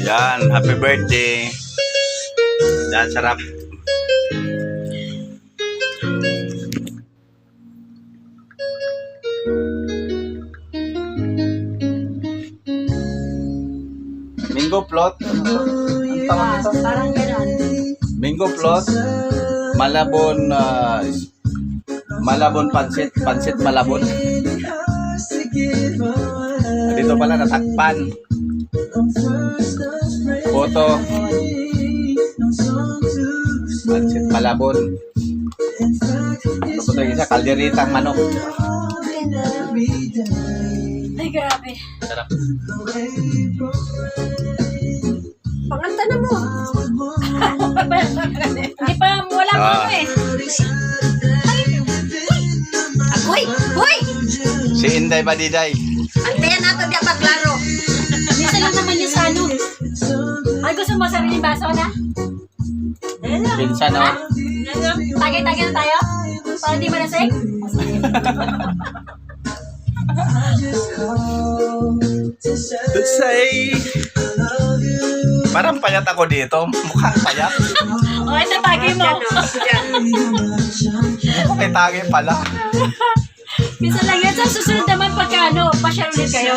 Yan, happy birthday. Yan, sarap. Mango float. Ang tawag nito? Parang gano'n. Mango float. Malabon, Malabon pansit. Pansit Malabon. Dito pala natakpan. Photo. Pansit Malabon. Ano po ito isa? Kalderitang manok. Ay, grabe. Sarap. Panganta na mo. Hindi pa, wala pa ako eh. Agoy! Hoy! Si Inday Badiday. Antayan nato di paglaro. Minsan lang naman yung sa ano. Ay, gusto mo sariling baso na? Pinsan, no? Tagay-tagay na tayo? Para di malasing? To say, parang payat ako dito. Mukhang payat. O, ito tagay mo. May tagay pala. Minsan lang yan. Sa susunod naman pagka ano, pasyal ulit kayo.